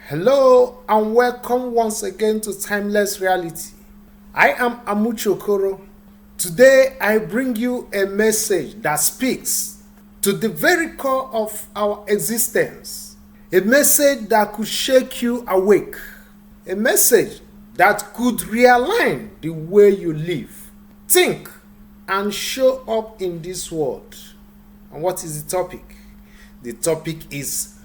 Hello and welcome once again to Timeless Reality. I am Amuche Okoro. Today I bring you a message that speaks to the very core of our existence. A message that could shake you awake. A message that could realign the way you live, think, and show up in this world. And what is the topic? The topic is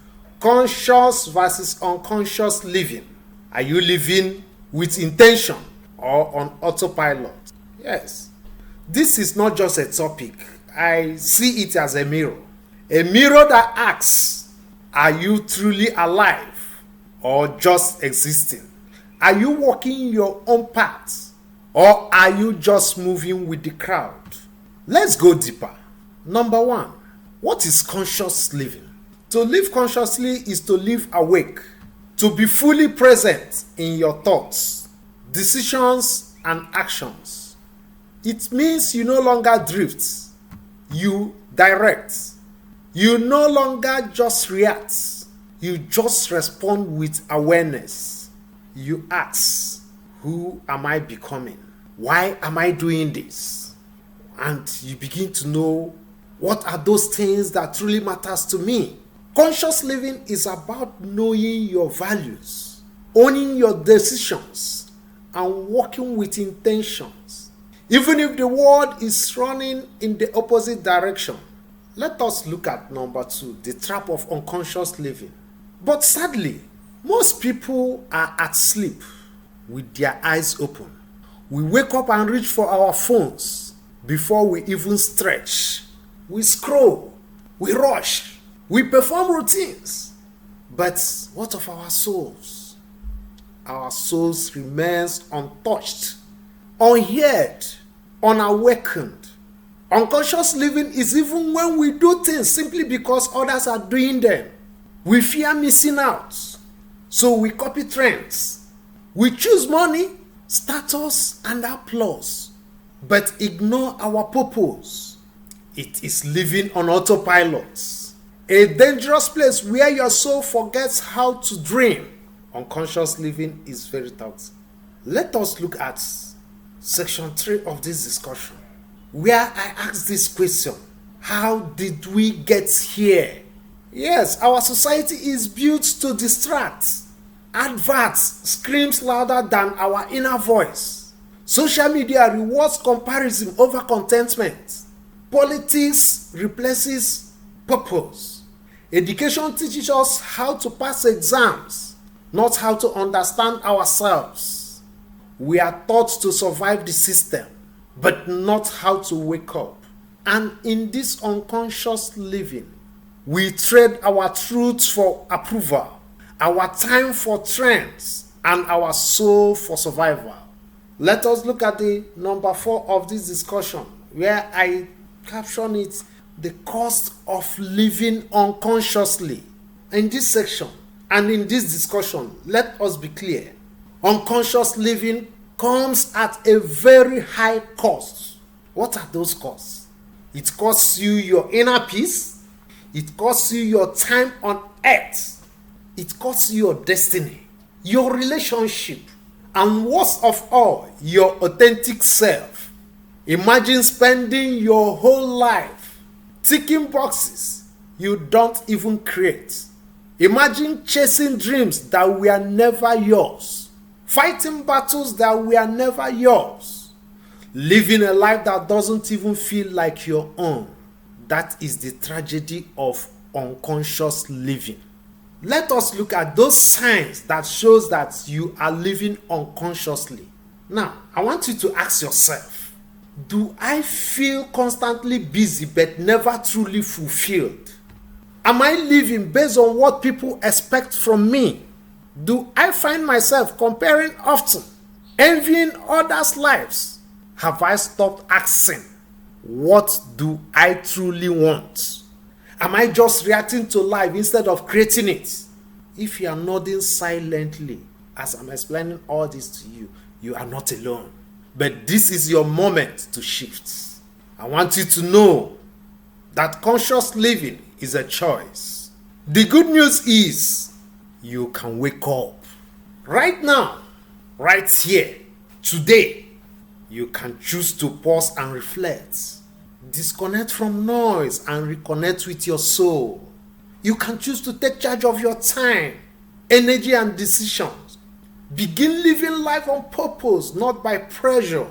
conscious versus unconscious living. Are you living with intention or on autopilot? Yes. This is not just a topic. I see it as a mirror. A mirror that asks, are you truly alive or just existing? Are you walking your own path or are you just moving with the crowd? Let's go deeper. Number one, what is conscious living? To live consciously is to live awake, to be fully present in your thoughts, decisions, and actions. It means you no longer drift, you direct. You no longer just react, you just respond with awareness. You ask, who am I becoming? Why am I doing this? And you begin to know what are those things that truly matters to me. Conscious living is about knowing your values, owning your decisions, and working with intentions. Even if the world is running in the opposite direction. Let us look at number two, the trap of unconscious living. But sadly, most people are asleep with their eyes open. We wake up and reach for our phones before we even stretch. We scroll, we rush. We perform routines, but what of our souls? Our souls remains untouched, unheard, unawakened. Unconscious living is even when we do things simply because others are doing them. We fear missing out, so we copy trends. We choose money, status, and applause, but ignore our purpose. It is living on autopilot. A dangerous place where your soul forgets how to dream. Unconscious living is very tough. Let us look at section 3 of this discussion, where I ask this question: how did we get here? Yes, our society is built to distract. Adverts screams louder than our inner voice. Social media rewards comparison over contentment. Politics replaces purpose. Education teaches us how to pass exams, not how to understand ourselves. We are taught to survive the system, but not how to wake up. And in this unconscious living, we trade our truth for approval, our time for trends, and our soul for survival. Let us look at the number 4 of this discussion, where I caption it, the cost of living unconsciously. In this section and in this discussion, let us be clear. Unconscious living comes at a very high cost. What are those costs? It costs you your inner peace. It costs you your time on earth. It costs you your destiny, your relationship, and worst of all, your authentic self. Imagine spending your whole life ticking boxes you don't even create. Imagine chasing dreams that were never yours, fighting battles that were never yours, living a life that doesn't even feel like your own. That is the tragedy of unconscious living. Let us look at those signs that shows that you are living unconsciously. Now, I want you to ask yourself, do I feel constantly busy but never truly fulfilled? Am I living based on what people expect from me? Do I find myself comparing often, envying others' lives? Have I stopped asking, what do I truly want? Am I just reacting to life instead of creating it? If you are nodding silently as I'm explaining all this to you, you are not alone. But this is your moment to shift. I want you to know that conscious living is a choice. The good news is you can wake up. Right now, right here, today, you can choose to pause and reflect. Disconnect from noise and reconnect with your soul. You can choose to take charge of your time, energy, and decisions. Begin living life on purpose, not by pressure.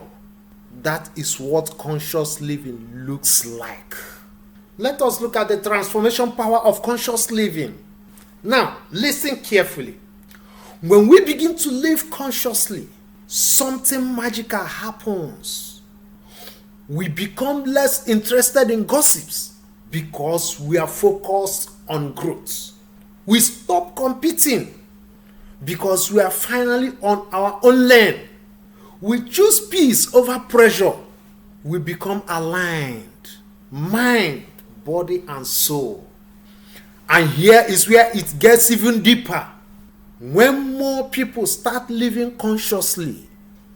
That is what conscious living looks like. Let us look at the transformation power of conscious living. Now, listen carefully. When we begin to live consciously, something magical happens. We become less interested in gossips because we are focused on growth. We stop competing because we are finally on our own lane. We choose peace over pressure. We become aligned, mind, body, and soul. And here is where it gets even deeper. When more people start living consciously,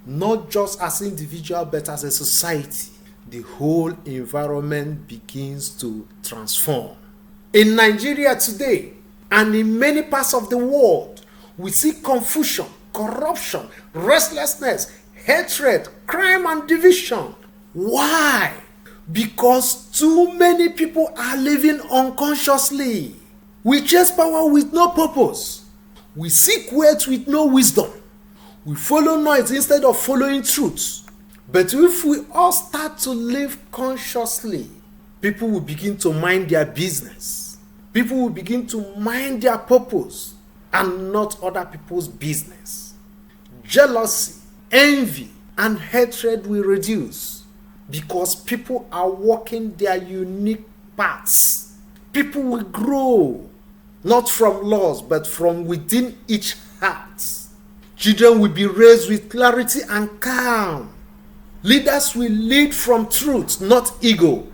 not just as individuals but as a society, the whole environment begins to transform. In Nigeria today, and in many parts of the world, we see confusion, corruption, restlessness, hatred, crime, and division. Why? Because too many people are living unconsciously. We chase power with no purpose. We seek wealth with no wisdom. We follow noise instead of following truth. But if we all start to live consciously, people will begin to mind their business. People will begin to mind their purpose and not other people's business. Jealousy, envy, and hatred will reduce because people are walking their unique paths. People will grow, not from laws, but from within each heart. Children will be raised with clarity and calm. Leaders will lead from truth, not ego.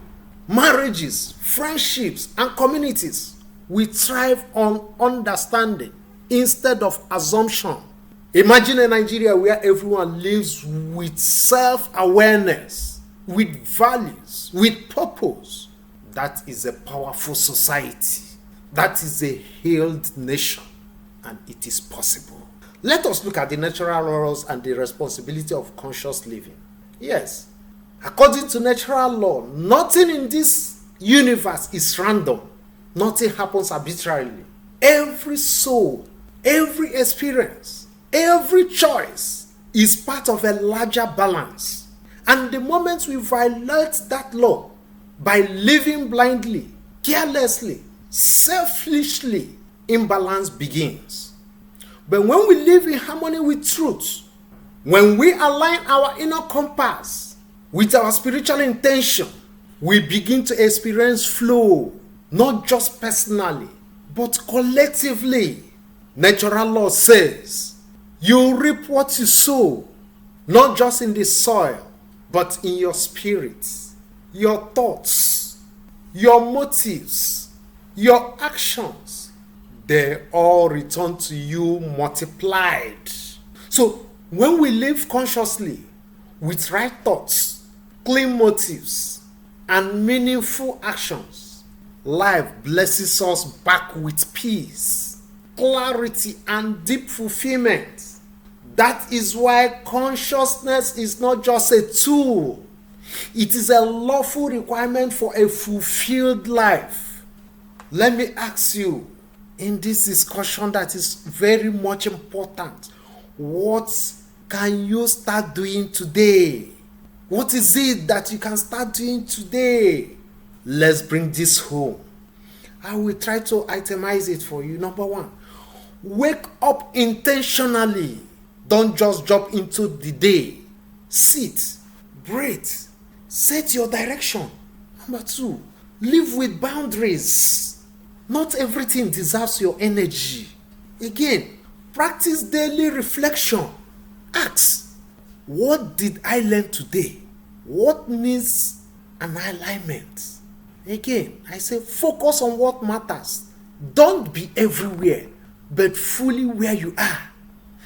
Marriages, friendships, and communities will thrive on understanding instead of assumption. Imagine a Nigeria where everyone lives with self-awareness, with values, with purpose. That is a powerful society. That is a healed nation, and it is possible. Let us look at the natural laws and the responsibility of conscious living. Yes, according to natural law, nothing in this universe is random. Nothing happens arbitrarily. Every soul, every experience, every choice is part of a larger balance. And the moment we violate that law by living blindly, carelessly, selfishly, imbalance begins. But when we live in harmony with truth, when we align our inner compass with our spiritual intention, we begin to experience flow, not just personally, but collectively. Natural law says, you reap what you sow, not just in the soil, but in your spirit, your thoughts, your motives, your actions. They all return to you multiplied. So, when we live consciously, with right thoughts, clean motives, and meaningful actions, life blesses us back with peace, clarity, and deep fulfillment. That is why consciousness is not just a tool. It is a lawful requirement for a fulfilled life. Let me ask you, in this discussion that is very much important, what can you start doing today? What is it that you can start doing today? Let's bring this home. I will try to itemize it for you. Number one, wake up intentionally. Don't just jump into the day. Sit, breathe, set your direction. Number two, live with boundaries. Not everything deserves your energy. Again, practice daily reflection. Ask, what did I learn today? What needs an alignment? Again, I say focus on what matters. Don't be everywhere, but fully where you are.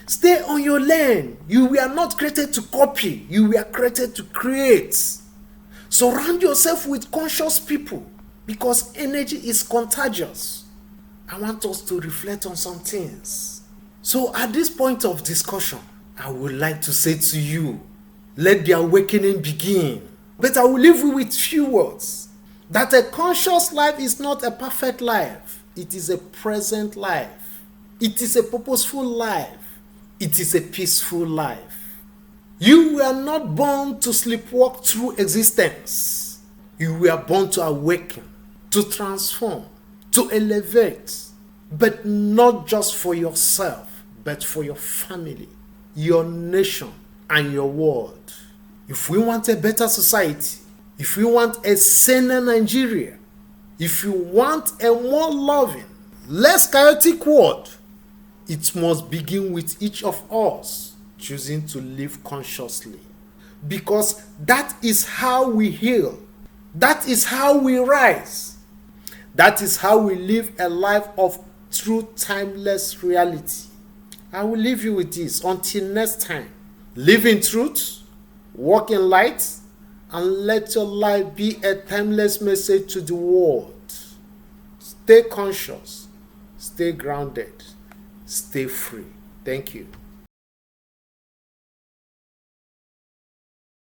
Stay on your lane. You were not created to copy. You were created to create. Surround yourself with conscious people because energy is contagious. I want us to reflect on some things. So at this point of discussion, I would like to say to you, let the awakening begin. But I will leave you with few words. That a conscious life is not a perfect life. It is a present life. It is a purposeful life. It is a peaceful life. You were not born to sleepwalk through existence. You were born to awaken, to transform, to elevate, but not just for yourself, but for your family, your nation, and your world. If we want a better society, if we want a saner Nigeria, if you want a more loving, less chaotic world, it must begin with each of us choosing to live consciously. Because that is how we heal. That is how we rise. That is how we live a life of true timeless reality. I will leave you with this until next time. Live in truth, walk in light, and let your life be a timeless message to the world. Stay conscious, stay grounded, stay free. Thank you.